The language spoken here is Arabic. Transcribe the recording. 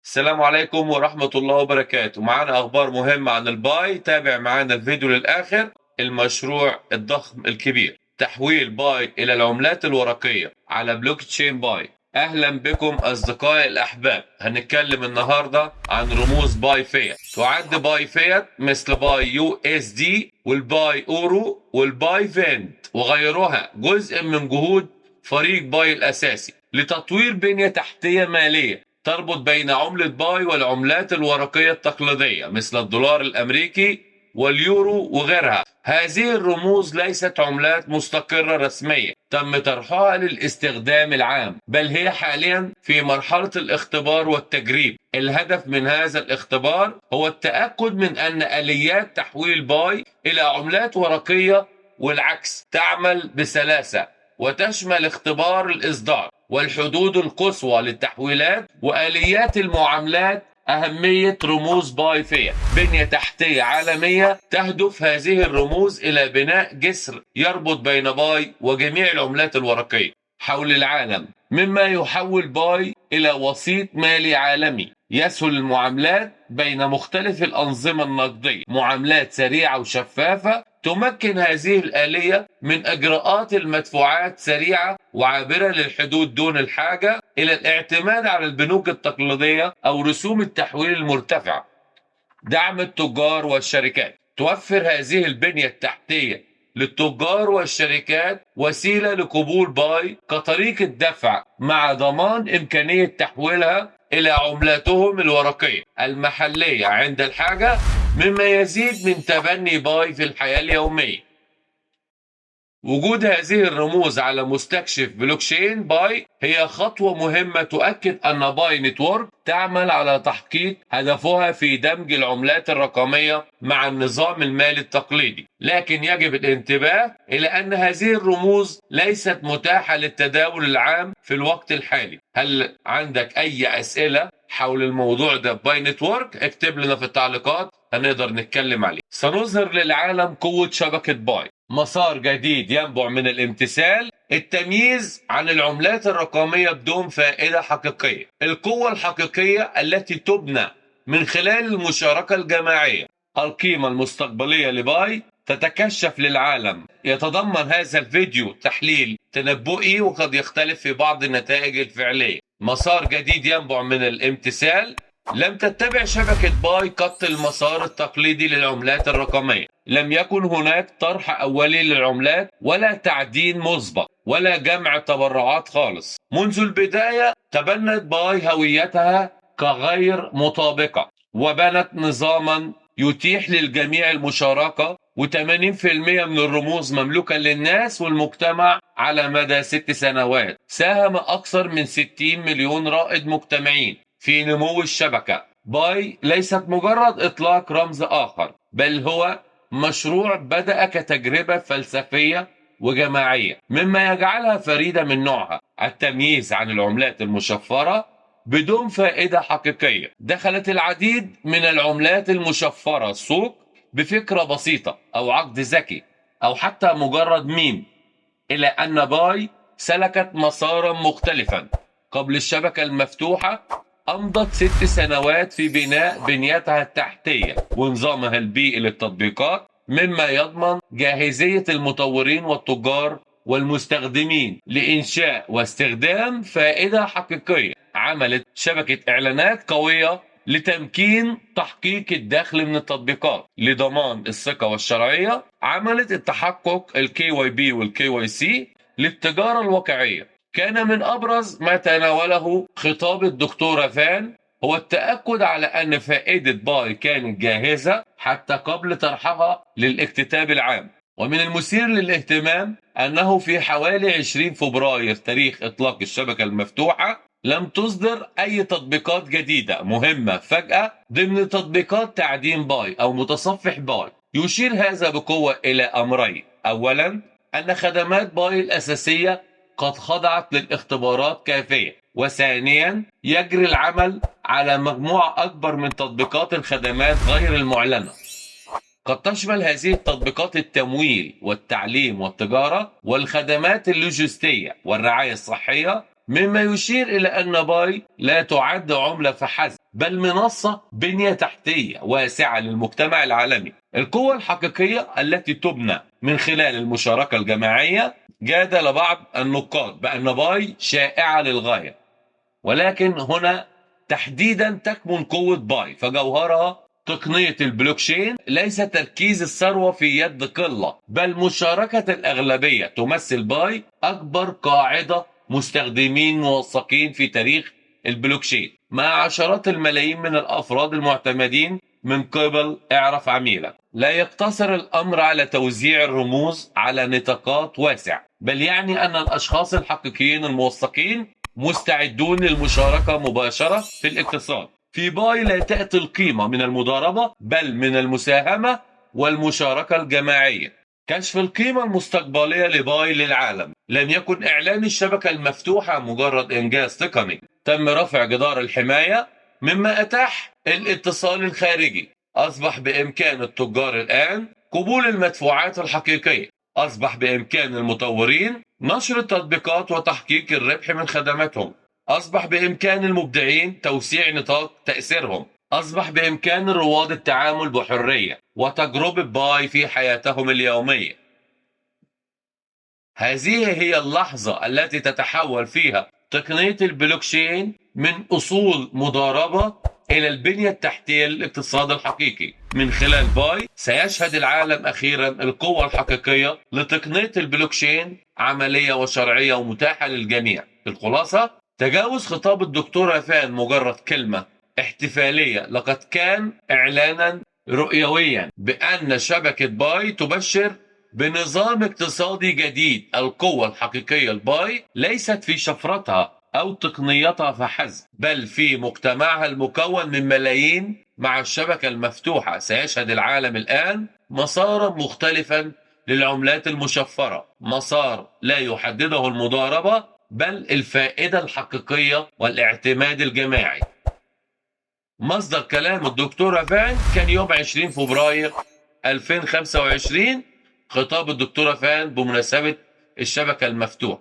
السلام عليكم ورحمة الله وبركاته. معانا أخبار مهمة عن الباي. تابع معانا الفيديو للآخر. المشروع الضخم الكبير تحويل باي إلى العملات الورقية على بلوك تشين باي. أهلا بكم أصدقائي الأحباب. هنتكلم النهاردة عن رموز باي فيات. تعد باي فيات مثل باي يو اس دي والباي أورو والباي فينت وغيرها جزء من جهود فريق باي الأساسي لتطوير بنية تحتية مالية تربط بين عملة باي والعملات الورقية التقليدية مثل الدولار الأمريكي واليورو وغيرها. هذه الرموز ليست عملات مستقرة رسمية تم طرحها للاستخدام العام، بل هي حاليا في مرحلة الاختبار والتجريب. الهدف من هذا الاختبار هو التأكد من أن آليات تحويل باي إلى عملات ورقية والعكس تعمل بسلاسة، وتشمل اختبار الإصدار والحدود القصوى للتحويلات وآليات المعاملات. أهمية رموز باي فيات: بنية تحتية عالمية تهدف هذه الرموز إلى بناء جسر يربط بين باي وجميع العملات الورقية حول العالم، مما يحول باي إلى وسيط مالي عالمي يسهل المعاملات بين مختلف الأنظمة النقدية. معاملات سريعة وشفافة تمكن هذه الآلية من إجراءات المدفوعات سريعة وعابرة للحدود دون الحاجة إلى الاعتماد على البنوك التقليدية أو رسوم التحويل المرتفعة. دعم التجار والشركات: توفر هذه البنية التحتية للتجار والشركات وسيلة لقبول باي كطريقة دفع مع ضمان إمكانية تحويلها إلى عملاتهم الورقية المحلية عند الحاجة، مما يزيد من تبني باي في الحياة اليومية. وجود هذه الرموز على مستكشف بلوكشين باي هي خطوة مهمة تؤكد أن باي نتورك تعمل على تحقيق هدفها في دمج العملات الرقمية مع النظام المالي التقليدي. لكن يجب الانتباه إلى أن هذه الرموز ليست متاحة للتداول العام في الوقت الحالي. هل عندك أي أسئلة حول الموضوع ده باي نتورك؟ اكتب لنا في التعليقات هنقدر نتكلم عليه. سنظهر للعالم قوة شبكة باي، مسار جديد ينبع من الامتثال، التمييز عن العملات الرقمية بدون فائدة حقيقية. القوة الحقيقية التي تبنى من خلال المشاركة الجماعية. القيمة المستقبلية لباي تتكشف للعالم. يتضمن هذا الفيديو تحليل تنبؤي وقد يختلف في بعض النتائج الفعلية. مسار جديد ينبع من الامتثال. لم تتبع شبكة باي خط المسار التقليدي للعملات الرقمية. لم يكن هناك طرح أولي للعملات ولا تعدين مسبق ولا جمع تبرعات خالص. منذ البداية تبنت باي هويتها كغير مطابقة وبنت نظاما يتيح للجميع المشاركة، و80% من الرموز مملوكة للناس والمجتمع. على مدى 6 سنوات ساهم أكثر من 60 مليون رائد مجتمعين في نمو الشبكة. باي ليست مجرد إطلاق رمز آخر، بل هو مشروع بدأ كتجربة فلسفية وجماعية، مما يجعلها فريدة من نوعها. التمييز عن العملات المشفرة بدون فائدة حقيقية. دخلت العديد من العملات المشفرة السوق بفكرة بسيطة أو عقد ذكي أو حتى مجرد ميم، إلى أن باي سلكت مسارا مختلفا. قبل الشبكة المفتوحة أمضت 6 سنوات في بناء بنيتها التحتية ونظامها البيئي للتطبيقات، مما يضمن جاهزية المطورين والتجار والمستخدمين لإنشاء واستخدام فائدة حقيقية. عملت شبكة إعلانات قوية لتمكين تحقيق الدخل من التطبيقات لضمان الثقة والشرعية. عملت التحقق الKYB والKYC للتجارة الواقعية. كان من أبرز ما تناوله خطاب الدكتورة فان هو التأكد على أن فائدة باي كانت جاهزة حتى قبل طرحها للاكتتاب العام. ومن المثير للاهتمام أنه في حوالي 20 فبراير تاريخ إطلاق الشبكة المفتوحة لم تصدر أي تطبيقات جديدة مهمة فجأة ضمن تطبيقات تعدين باي أو متصفح باي. يشير هذا بقوة إلى أمرين: أولا، أن خدمات باي الأساسية قد خضعت للاختبارات كافية، وثانيا، يجري العمل على مجموعة أكبر من تطبيقات الخدمات غير المعلنة. قد تشمل هذه التطبيقات التمويل والتعليم والتجارة والخدمات اللوجستية والرعاية الصحية، مما يشير إلى أن باي لا تعد عملة فحسب، بل منصة بنية تحتية واسعة للمجتمع العالمي. القوة الحقيقية التي تبنى من خلال المشاركة الجماعية. جادل بعض النقاد بأن باي شائعة للغاية، ولكن هنا تحديدا تكمن قوة باي، فجوهرها تقنية البلوكشين ليس تركيز الثروة في يد قلة، بل مشاركة الأغلبية. تمثل باي أكبر قاعدة مستخدمين موثقين في تاريخ البلوكشين، مع عشرات الملايين من الأفراد المعتمدين من قبل اعرف عميلك. لا يقتصر الأمر على توزيع الرموز على نطاقات واسعة، بل يعني أن الأشخاص الحقيقيين الموثقين مستعدون للمشاركة مباشرة في الاقتصاد. في باي لا تأتي القيمة من المضاربة، بل من المساهمة والمشاركة الجماعية. كشف القيمة المستقبلية لباي للعالم. لم يكن إعلان الشبكة المفتوحة مجرد إنجاز تقني، تم رفع جدار الحماية مما أتاح الاتصال الخارجي. أصبح بإمكان التجار الآن قبول المدفوعات الحقيقية. أصبح بإمكان المطورين نشر التطبيقات وتحقيق الربح من خدماتهم. أصبح بإمكان المبدعين توسيع نطاق تأثيرهم. أصبح بإمكان الرواد التعامل بحرية وتجربة باي في حياتهم اليومية. هذه هي اللحظة التي تتحول فيها تقنية البلوكشين من أصول مضاربة إلى البنية التحتية للاقتصاد الحقيقي. من خلال باي سيشهد العالم أخيرا القوة الحقيقية لتقنية البلوكشين عملية وشرعية ومتاحة للجميع. الخلاصة: تجاوز خطاب الدكتور فان مجرد كلمة احتفالية، لقد كان إعلانا رؤيويا بأن شبكة باي تبشر بنظام اقتصادي جديد. القوة الحقيقية لباي ليست في شفرتها أو تقنيتها فحسب، بل في مجتمعها المكون من ملايين. مع الشبكة المفتوحة سيشهد العالم الآن مسارا مختلفا للعملات المشفرة، مسار لا يحدده المضاربة بل الفائدة الحقيقية والاعتماد الجماعي. مصدر كلام الدكتورة فان كان يوم 20 فبراير 2025، خطاب الدكتورة فان بمناسبة الشبكة المفتوحة.